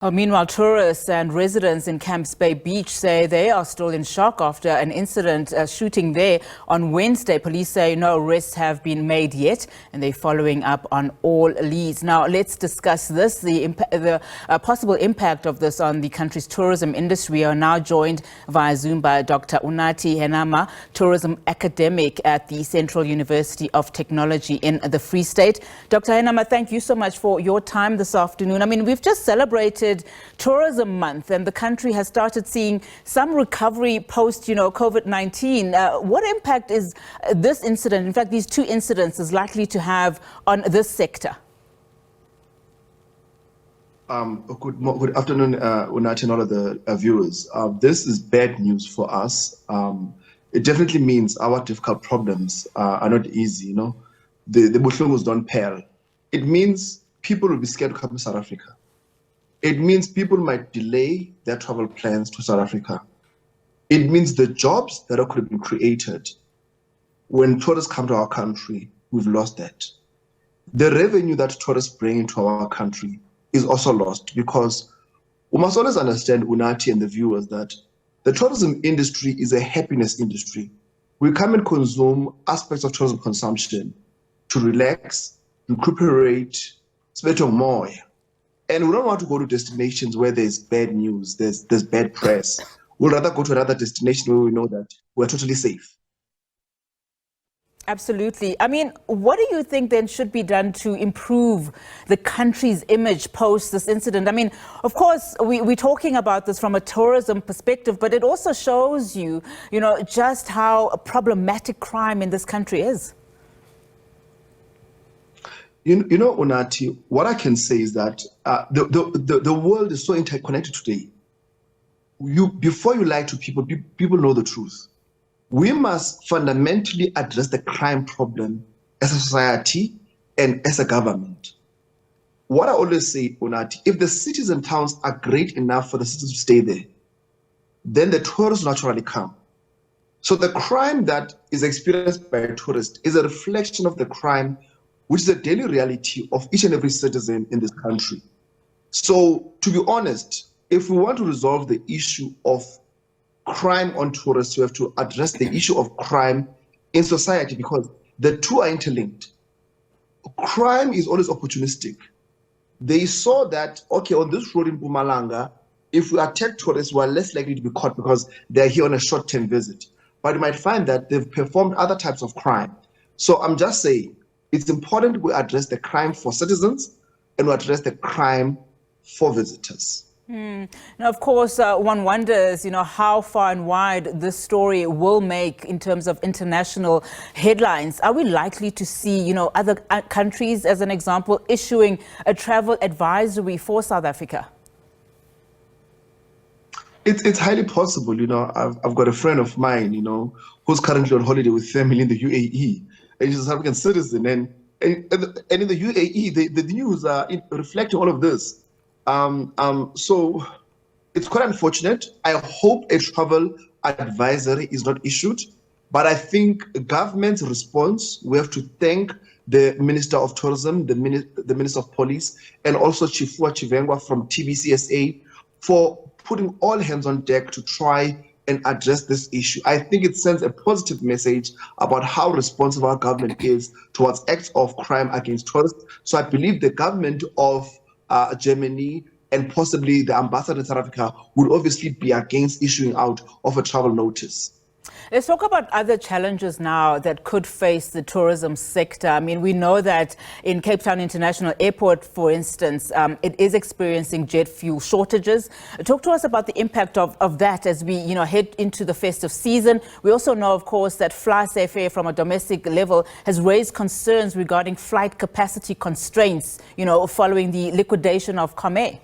Meanwhile, tourists and residents in Camps Bay Beach say they are still in shock after an incident shooting there on Wednesday. Police say no arrests have been made yet, and they're following up on all leads. Now, let's discuss this, the possible impact of this on the country's tourism industry. We are now joined via Zoom by Dr Unathi Henama, tourism academic at the Central University of Technology in the Free State. Dr Henama, thank you so much for your time this afternoon. I mean, we've just celebrated Tourism Month, and the country has started seeing some recovery post, COVID-19. What impact is this incident, in fact, these two incidents, is likely to have on this sector? Good afternoon, Unathi, and all of the viewers. This is bad news for us. It definitely means our difficult problems are not easy. The buhlungus don't pale. It means people will be scared to come to South Africa. It means people might delay their travel plans to South Africa. It means the jobs that could have been created when tourists come to our country, we've lost that. The revenue that tourists bring into our country is also lost, because we must always understand, Unathi and the viewers, that the tourism industry is a happiness industry. We come and consume aspects of tourism consumption to relax, recuperate, spend more. And we don't want to go to destinations where there's bad news, there's bad press. We'd rather go to another destination where we know that we're totally safe. Absolutely. I mean, what do you think then should be done to improve the country's image post this incident? I mean, of course, we're talking about this from a tourism perspective, but it also shows you, just how problematic crime in this country is. Unathi, what I can say is that the world is so interconnected today. Before you lie to people, people know the truth. We must fundamentally address the crime problem as a society and as a government. What I always say, Unathi, if the cities and towns are great enough for the citizens to stay there, then the tourists naturally come. So the crime that is experienced by tourists is a reflection of the crime which is a daily reality of each and every citizen in this country. So, to be honest, if we want to resolve the issue of crime on tourists, we have to address the issue of crime in society, because the two are interlinked. Crime is always opportunistic. They saw that, okay, on this road in Mpumalanga, if we attack tourists, we are less likely to be caught because they're here on a short-term visit. But you might find that they've performed other types of crime. So I'm just saying, it's important we address the crime for citizens and we address the crime for visitors. Now, of course, one wonders, how far and wide this story will make in terms of international headlines. Are we likely to see, other countries, as an example, issuing a travel advisory for South Africa? It's highly possible. I've got a friend of mine, who's currently on holiday with family in the UAE. And he's a South African citizen, and in the UAE, the news are reflecting all of this. So it's quite unfortunate. I hope a travel advisory is not issued, but I think government's response, we have to thank the Minister of Tourism, the Minister of Police, and also Chifua Chivengwa from TBCSA for putting all hands on deck to try and address this issue. I think it sends a positive message about how responsive our government is towards acts of crime against tourists. So I believe the government of Germany and possibly the ambassador in South Africa would obviously be against issuing out of a travel notice. Let's talk about other challenges now that could face the tourism sector. I mean, we know that in Cape Town International Airport, for instance, it is experiencing jet fuel shortages. Talk to us about the impact of that as we, head into the festive season. We also know, of course, that FlySafair from a domestic level has raised concerns regarding flight capacity constraints, following the liquidation of Comair.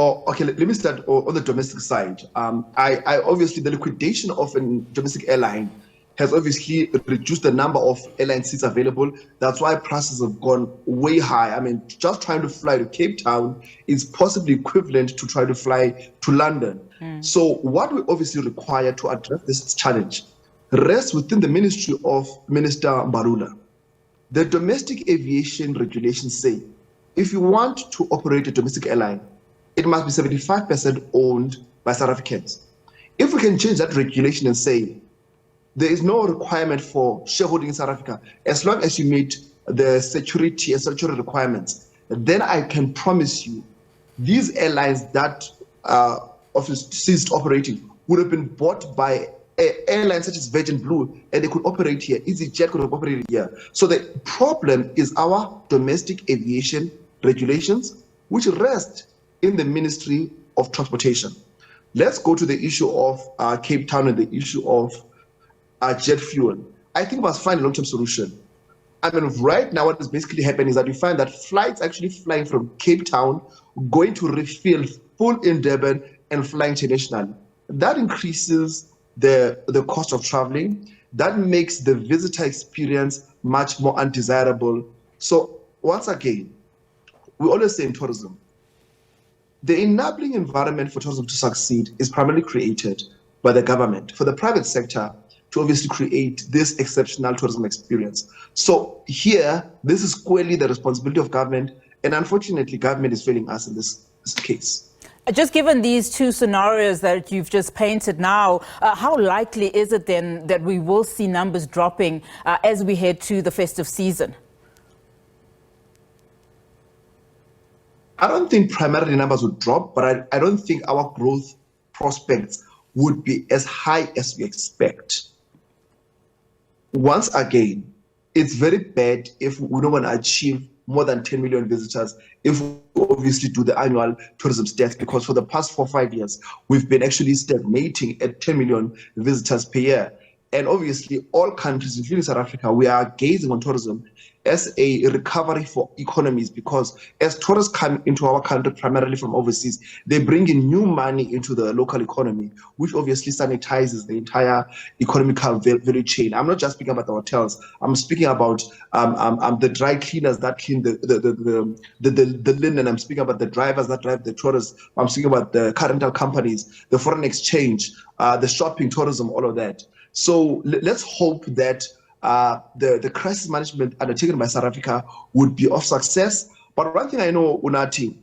Oh, okay, let me start on the domestic side. I obviously, the liquidation of a domestic airline has obviously reduced the number of airline seats available. That's why prices have gone way high. I mean, just trying to fly to Cape Town is possibly equivalent to trying to fly to London. So what we obviously require to address this challenge rests within the ministry of Minister Mbalula. The domestic aviation regulations say if you want to operate a domestic airline, it must be 75% owned by South Africans. If we can change that regulation and say there is no requirement for shareholding in South Africa, as long as you meet the security and statutory requirements, then I can promise you these airlines that ceased operating would have been bought by airlines such as Virgin Blue, and they could operate here. EasyJet could have operated here. So the problem is our domestic aviation regulations, which rest in the Ministry of Transportation. Let's go to the issue of Cape Town and the issue of jet fuel. I think we must find a long-term solution. I mean, right now what is basically happening is that we find that flights actually flying from Cape Town, going to refill full in Durban and flying internationally. That increases the cost of traveling. That makes the visitor experience much more undesirable. So once again, we always say in tourism, the enabling environment for tourism to succeed is primarily created by the government, for the private sector to obviously create this exceptional tourism experience. So here, this is squarely the responsibility of government, and unfortunately, government is failing us in this case. Just given these two scenarios that you've just painted now, how likely is it then that we will see numbers dropping as we head to the festive season? I don't think primarily numbers would drop, but I don't think our growth prospects would be as high as we expect. Once again, it's very bad if we don't want to achieve more than 10 million visitors if we obviously do the annual tourism stats, because for the past 4 or 5 years, we've been actually stagnating at 10 million visitors per year. And obviously, all countries, including South Africa, we are gazing on tourism as a recovery for economies, because as tourists come into our country primarily from overseas, they bring in new money into the local economy, which obviously sanitizes the entire economical value chain. I'm not just speaking about the hotels. I'm speaking about the dry cleaners that clean the linen. I'm speaking about the drivers that drive the tourists. I'm speaking about the car rental companies, the foreign exchange, the shopping, tourism, all of that. So let's hope that the crisis management undertaken by South Africa would be of success. But one thing I know, Unathi,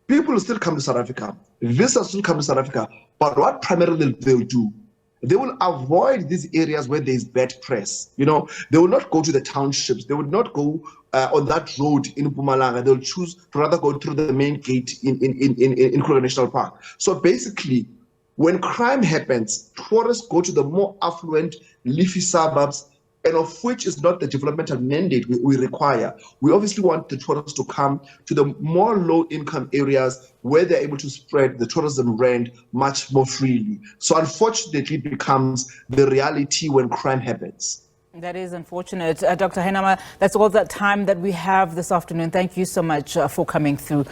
people will still come to South Africa, visitors still come to South Africa, but what primarily they'll do, they will avoid these areas where there's bad press. You know, they will not go to the townships, they would not go on that road in Mpumalanga. They'll choose to rather go through the main gate in Kruger National Park. So basically, when crime happens, tourists go to the more affluent, leafy suburbs, and of which is not the developmental mandate we require. We obviously want the tourists to come to the more low-income areas where they're able to spread the tourism rent much more freely. So unfortunately, it becomes the reality when crime happens. That is unfortunate. Dr. Henama, that's all the time that we have this afternoon. Thank you so much for coming through.